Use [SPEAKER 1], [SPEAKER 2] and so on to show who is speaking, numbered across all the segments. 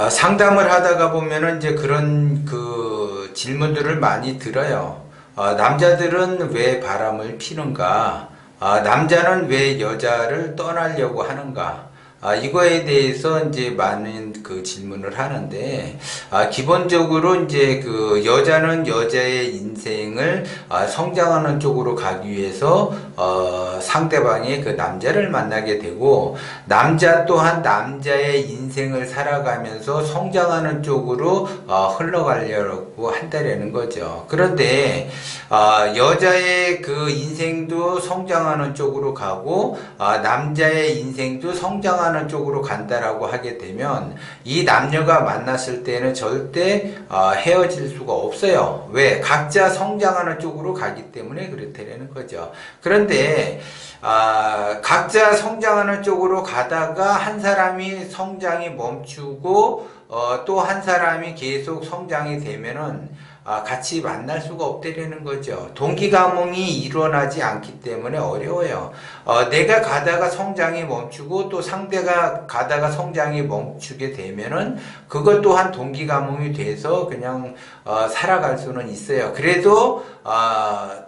[SPEAKER 1] 상담을 하다가 보면은 이제 그런 그 질문들을 많이 들어요. 남자들은 왜 바람을 피는가? 남자는 왜 여자를 떠나려고 하는가? 이거에 대해서 이제 많은 그 질문을 하는데, 기본적으로 이제 그 여자는 여자의 인생을 성장하는 쪽으로 가기 위해서, 상대방의 그 남자를 만나게 되고, 남자 또한 남자의 인생을 살아가면서 성장하는 쪽으로, 흘러가려고 한다라는 거죠. 그런데, 여자의 그 인생도 성장하는 쪽으로 가고, 남자의 인생도 성장하는 쪽으로 간다라고 하게 되면 이 남녀가 만났을 때는 절대 헤어질 수가 없어요. 왜? 각자 성장하는 쪽으로 가기 때문에 그렇다는 거죠. 그런데 각자 성장하는 쪽으로 가다가 한 사람이 성장이 멈추고 또 한 사람이 계속 성장이 되면은 같이 만날 수가 없다는 거죠. 동기가몽이 일어나지 않기 때문에 어려워요. 내가 가다가 성장이 멈추고 또 상대가 가다가 성장이 멈추게 되면은 그것 또한 동기가몽이 돼서 그냥 살아갈 수는 있어요. 그래도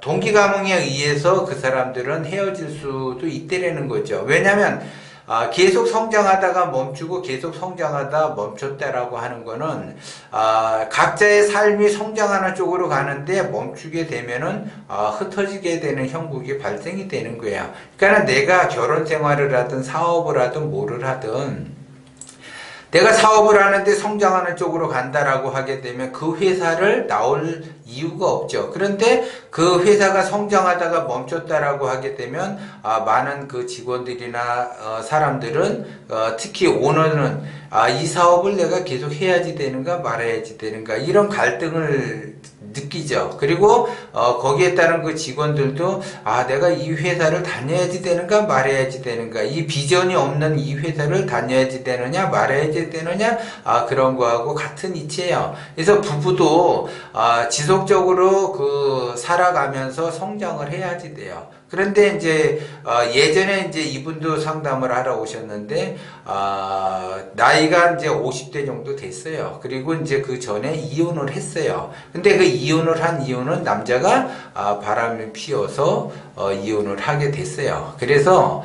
[SPEAKER 1] 동기가몽에 의해서 그 사람들은 헤어질 수도 있다는 거죠. 왜냐하면 계속 성장하다가 멈추고 계속 성장하다 멈췄다라고 하는 거는 각자의 삶이 성장하는 쪽으로 가는데 멈추게 되면은 흩어지게 되는 형국이 발생이 되는 거야. 그러니까 내가 결혼 생활을 하든 사업을 하든 뭐를 하든 내가 사업을 하는데 성장하는 쪽으로 간다라고 하게 되면 그 회사를 나올 이유가 없죠. 그런데 그 회사가 성장하다가 멈췄다라고 하게 되면 많은 그 직원들이나 사람들은 특히 오너는 이 사업을 내가 계속 해야지 되는가 말아야지 되는가 이런 갈등을 느끼죠. 그리고 거기에 따른 그 직원들도 내가 이 회사를 다녀야지 되는가 말아야지 되는가, 이 비전이 없는 이 회사를 다녀야지 되느냐 말아야지 되느냐, 그런 거하고 같은 이치예요. 그래서 부부도 지속적으로 그 살아가면서 성장을 해야지 돼요. 그런데 이제 예전에 이제 이분도 상담을 하러 오셨는데 나이가 이제 50대 정도 됐어요. 그리고 이제 그 전에 이혼을 했어요. 근데 그 이혼을 한 이유는 남자가 바람을 피워서 이혼을 하게 됐어요. 그래서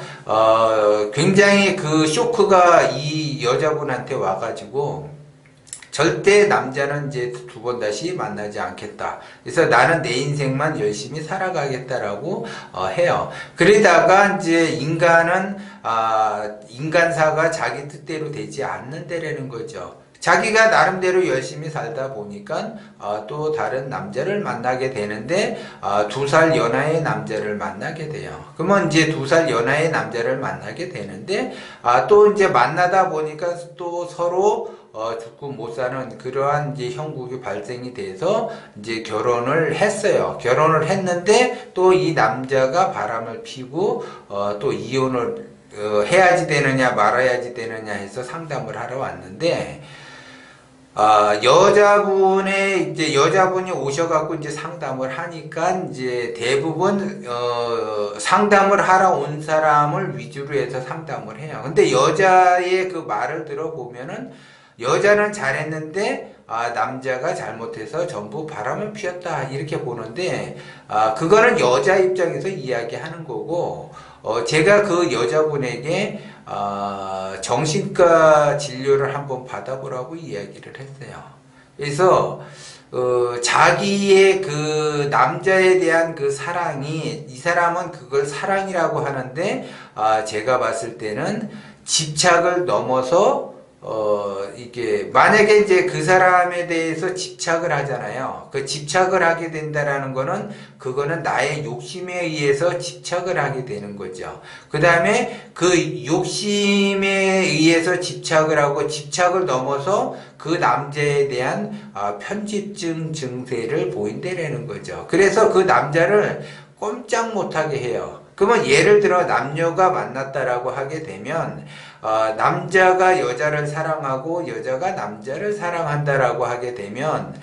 [SPEAKER 1] 굉장히 그 쇼크가 이 여자분한테 와가지고 절대 남자는 이제 두 번 다시 만나지 않겠다. 그래서 나는 내 인생만 열심히 살아가겠다라고 해요. 그러다가 이제 인간사가 자기 뜻대로 되지 않는다라는 거죠. 자기가 나름대로 열심히 살다 보니까 또 다른 남자를 만나게 되는데 2살 연하의 남자를 만나게 돼요. 그러면 이제 2살 연하의 남자를 만나게 되는데 또 이제 만나다 보니까 또 서로 죽고 못 사는 그러한 이제 형국이 발생이 돼서 이제 결혼을 했어요. 결혼을 했는데 또 이 남자가 바람을 피고 또 이혼을 해야지 되느냐 말아야지 되느냐 해서 상담을 하러 왔는데 여자분이 오셔갖고 이제 상담을 하니까 이제 대부분, 상담을 하러 온 사람을 위주로 해서 상담을 해요. 근데 여자의 그 말을 들어보면은 여자는 잘했는데, 남자가 잘못해서 전부 바람을 피웠다. 이렇게 보는데, 그거는 여자 입장에서 이야기하는 거고, 제가 그 여자분에게 정신과 진료를 한번 받아보라고 이야기를 했어요. 그래서 자기의 그 남자에 대한 그 사랑이, 이 사람은 그걸 사랑이라고 하는데 제가 봤을 때는 집착을 넘어서 이게, 만약에 이제 그 사람에 대해서 집착을 하잖아요. 그 집착을 하게 된다라는 거는, 그거는 나의 욕심에 의해서 집착을 하게 되는 거죠. 그 다음에 그 욕심에 의해서 집착을 하고, 집착을 넘어서 그 남자에 대한 편집증 증세를 보인다라는 거죠. 그래서 그 남자를 꼼짝 못하게 해요. 그러면 예를 들어 남녀가 만났다라고 하게 되면 남자가 여자를 사랑하고 여자가 남자를 사랑한다라고 하게 되면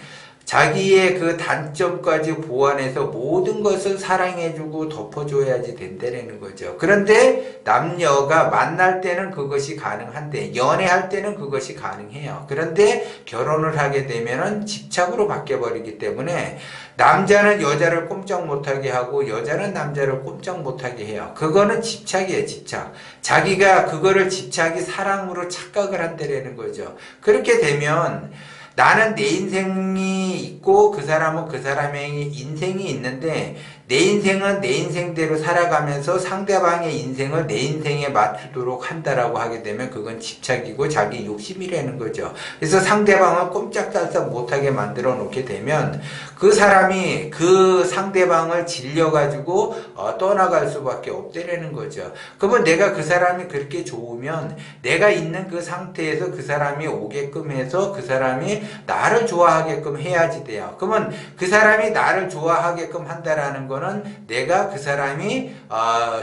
[SPEAKER 1] 자기의 그 단점까지 보완해서 모든 것을 사랑해주고 덮어줘야지 된다는 거죠. 그런데 남녀가 만날 때는 그것이 가능한데, 연애할 때는 그것이 가능해요. 그런데 결혼을 하게 되면은 집착으로 바뀌어버리기 때문에 남자는 여자를 꼼짝 못하게 하고 여자는 남자를 꼼짝 못하게 해요. 그거는 집착이에요, 집착. 자기가 그거를 집착이 사랑으로 착각을 한다는 거죠. 그렇게 되면 나는 내 인생이 있고 그 사람은 그 사람의 인생이 있는데 내 인생은 내 인생대로 살아가면서 상대방의 인생을 내 인생에 맞추도록 한다라고 하게 되면 그건 집착이고 자기 욕심이라는 거죠. 그래서 상대방을 꼼짝달싹 못하게 만들어 놓게 되면 그 사람이 그 상대방을 질려가지고 떠나갈 수밖에 없다라는 거죠. 그러면 내가 그 사람이 그렇게 좋으면 내가 있는 그 상태에서 그 사람이 오게끔 해서 그 사람이 나를 좋아하게끔 해야지 돼요. 그러면 그 사람이 나를 좋아하게끔 한다라는 거는 내가 그 사람이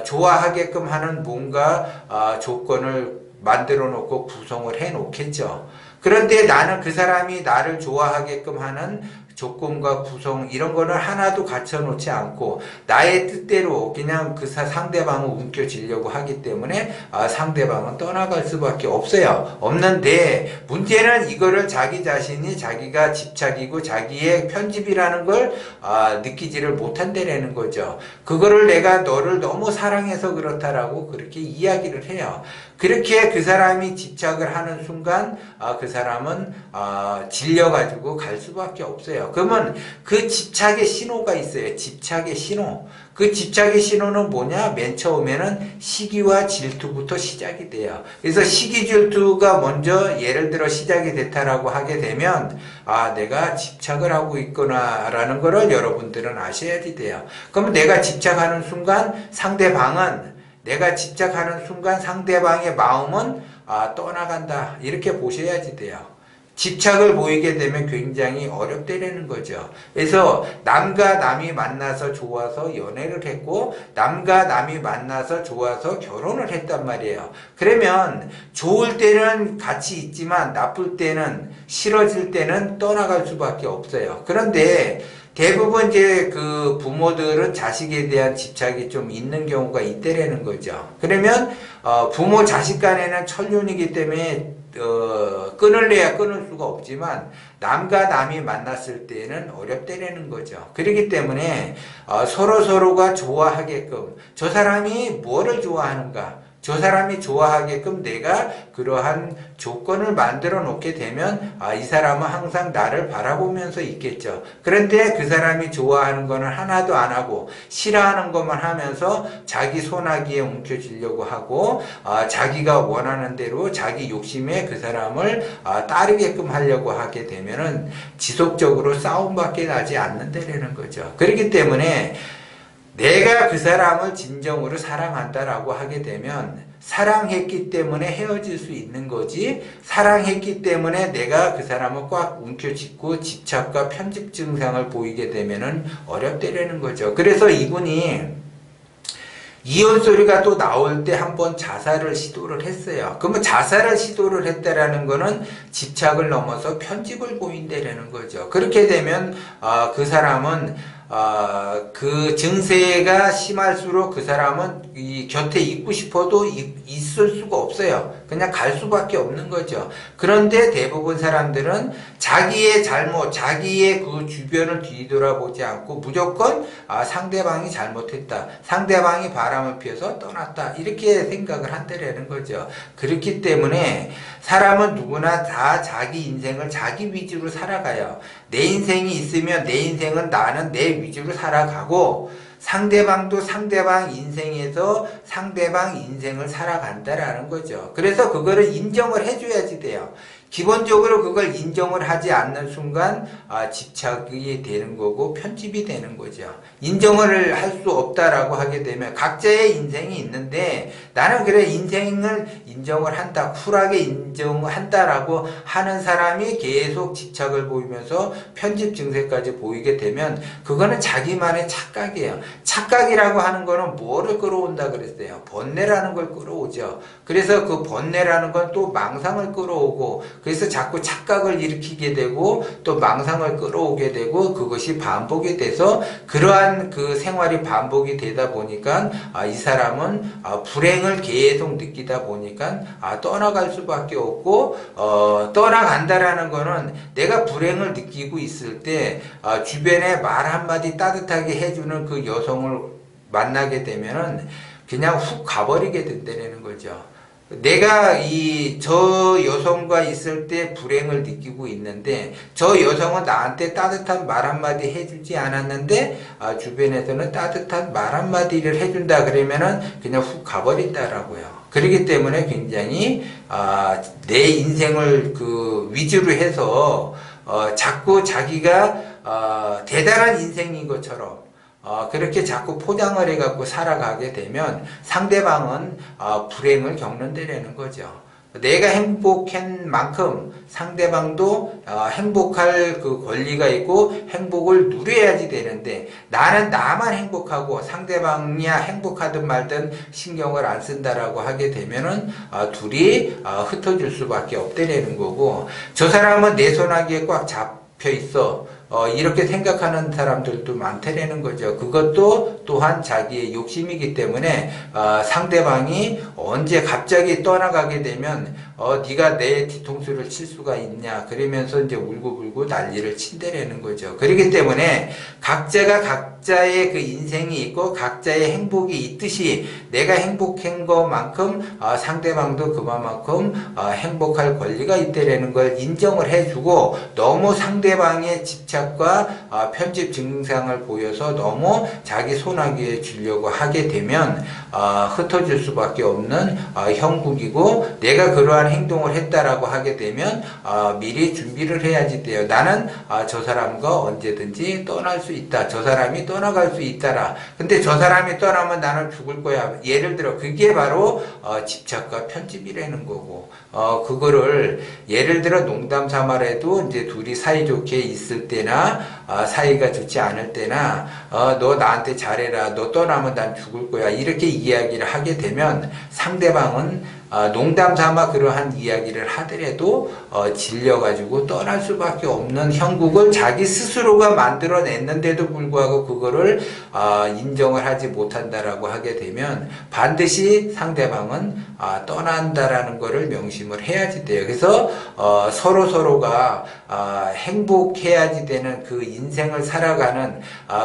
[SPEAKER 1] 좋아하게끔 하는 뭔가 조건을 만들어 놓고 구성을 해 놓겠죠. 그런데 나는 그 사람이 나를 좋아하게끔 하는 조건과 구성 이런 거는 하나도 갖춰 놓지 않고 나의 뜻대로 그냥 그 상대방을 움켜쥐려고 하기 때문에 상대방은 떠나갈 수밖에 없어요. 없는데 문제는 이거를 자기 자신이 자기가 집착이고 자기의 편집이라는 걸 느끼지를 못한다는 거죠. 그거를 내가 너를 너무 사랑해서 그렇다라고 그렇게 이야기를 해요. 그렇게 그 사람이 집착을 하는 순간 그 사람은 질려가지고 갈 수밖에 없어요. 그러면 그 집착의 신호가 있어요. 집착의 신호. 그 집착의 신호는 뭐냐? 맨 처음에는 시기와 질투부터 시작이 돼요. 그래서 시기 질투가 먼저 예를 들어 시작이 됐다라고 하게 되면 내가 집착을 하고 있구나라는 거를 여러분들은 아셔야지 돼요. 그러면 내가 집착하는 순간 내가 집착하는 순간 상대방의 마음은 떠나간다. 이렇게 보셔야지 돼요. 집착을 보이게 되면 굉장히 어렵다는 거죠. 그래서 남과 남이 만나서 좋아서 연애를 했고 남과 남이 만나서 좋아서 결혼을 했단 말이에요. 그러면 좋을 때는 같이 있지만 나쁠 때는 싫어질 때는 떠나갈 수밖에 없어요. 그런데 대부분 이제 그 부모들은 자식에 대한 집착이 좀 있는 경우가 있다라는 거죠. 그러면 부모 자식 간에는 천륜이기 때문에 끊을래야 끊을 수가 없지만 남과 남이 만났을 때는 어렵다라는 거죠. 그렇기 때문에 서로가 좋아하게끔 저 사람이 뭐를 좋아하는가 저 사람이 좋아하게끔 내가 그러한 조건을 만들어 놓게 되면 이 사람은 항상 나를 바라보면서 있겠죠. 그런데 그 사람이 좋아하는 거는 하나도 안 하고 싫어하는 것만 하면서 자기 손아귀에 움켜쥐려고 하고 자기가 원하는 대로 자기 욕심에 그 사람을 따르게끔 하려고 하게 되면은 지속적으로 싸움밖에 나지 않는다는 거죠. 그렇기 때문에 내가 그 사람을 진정으로 사랑한다라고 하게 되면 사랑했기 때문에 헤어질 수 있는 거지 사랑했기 때문에 내가 그 사람을 꽉 움켜쥐고 집착과 편집 증상을 보이게 되면은 어렵다라는 거죠. 그래서 이분이 이혼 소리가 또 나올 때 한번 자살을 시도를 했어요. 그러면 자살을 시도를 했다라는 거는 집착을 넘어서 편집을 보인다라는 거죠. 그렇게 되면 그 사람은 그 증세가 심할수록 그 사람은 이 곁에 있고 싶어도 있을 수가 없어요. 그냥 갈 수밖에 없는 거죠. 그런데 대부분 사람들은 자기의 잘못, 자기의 그 주변을 뒤돌아보지 않고 무조건 상대방이 잘못했다. 상대방이 바람을 피워서 떠났다. 이렇게 생각을 한다라는 거죠. 그렇기 때문에 사람은 누구나 다 자기 인생을 자기 위주로 살아가요. 내 인생이 있으면 내 인생은 나는 내 위주로 살아가고 상대방도 상대방 인생에서 상대방 인생을 살아간다라는 거죠. 그래서 그거를 인정을 해줘야지 돼요. 기본적으로 그걸 인정을 하지 않는 순간 집착이 되는 거고 편집이 되는 거죠. 인정을 할 수 없다라고 하게 되면 각자의 인생이 있는데 나는 그래 인생을 인정을 한다, 쿨하게 인정한다라고 하는 사람이 계속 집착을 보이면서 편집 증세까지 보이게 되면 그거는 자기만의 착각이에요. 착각이라고 하는 거는 뭐를 끌어온다 그랬어요? 번뇌라는 걸 끌어오죠. 그래서 그 번뇌라는 건 또 망상을 끌어오고 그래서 자꾸 착각을 일으키게 되고 또 망상을 끌어오게 되고 그것이 반복이 돼서 그러한 그 생활이 반복이 되다 보니까 이 사람은 불행을 계속 느끼다 보니까 떠나갈 수밖에 없고 떠나간다라는 거는 내가 불행을 느끼고 있을 때 주변에 말 한마디 따뜻하게 해주는 그 여성을 만나게 되면은 그냥 훅 가버리게 된다는 거죠. 내가 저 여성과 있을 때 불행을 느끼고 있는데 저 여성은 나한테 따뜻한 말 한마디 해주지 않았는데 주변에서는 따뜻한 말 한마디를 해준다 그러면은 그냥 훅 가버린다라고요. 그렇기 때문에 굉장히 내 인생을 그 위주로 해서 자꾸 자기가 대단한 인생인 것처럼 그렇게 자꾸 포장을 해갖고 살아가게 되면 상대방은 불행을 겪는다라는 거죠. 내가 행복한 만큼 상대방도 행복할 그 권리가 있고 행복을 누려야지 되는데 나는 나만 행복하고 상대방이야 행복하든 말든 신경을 안 쓴다라고 하게 되면은 둘이 흩어질 수밖에 없다라는 거고 저 사람은 내 손아귀에 꽉 잡혀 있어. 이렇게 생각하는 사람들도 많다라는 거죠. 그것도 또한 자기의 욕심이기 때문에 상대방이 언제 갑자기 떠나가게 되면 네가 내 뒤통수를 칠 수가 있냐 그러면서 이제 울고불고 난리를 친다라는 거죠. 그렇기 때문에 각자가 각자의 그 인생이 있고 각자의 행복이 있듯이 내가 행복한 것만큼 상대방도 그만큼 행복할 권리가 있다라는 걸 인정을 해주고 너무 상대방의 집착과 편집 증상을 보여서 너무 자기 손아귀에 쥐려고 하게 되면 흩어질 수밖에 없는 형국이고 내가 그러한 행동을 했다라고 하게 되면 미리 준비를 해야지 돼요. 나는 저 사람과 언제든지 떠날 수 있다. 저 사람이 떠나갈 수 있다라. 근데 저 사람이 떠나면 나는 죽을 거야. 예를 들어 그게 바로 집착과 편집이라는 거고 그거를 예를 들어 농담 삼아라도 이제 둘이 사이좋게 있을 때나 사이가 좋지 않을 때나 너 나한테 잘해라. 너 떠나면 난 죽을 거야. 이렇게 이야기를 하게 되면 상대방은 농담 삼아 그러한 이야기를 하더라도 질려가지고 떠날 수밖에 없는 형국을 자기 스스로가 만들어냈는데도 불구하고 그거를 인정을 하지 못한다라고 하게 되면 반드시 상대방은 떠난다라는 거를 명심을 해야지 돼요. 그래서 서로가 행복해야지 되는 그 인생을 살아가는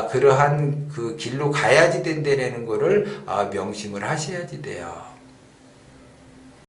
[SPEAKER 1] 그러한 그 길로 가야지 된다라는 거를 명심을 하셔야지 돼요.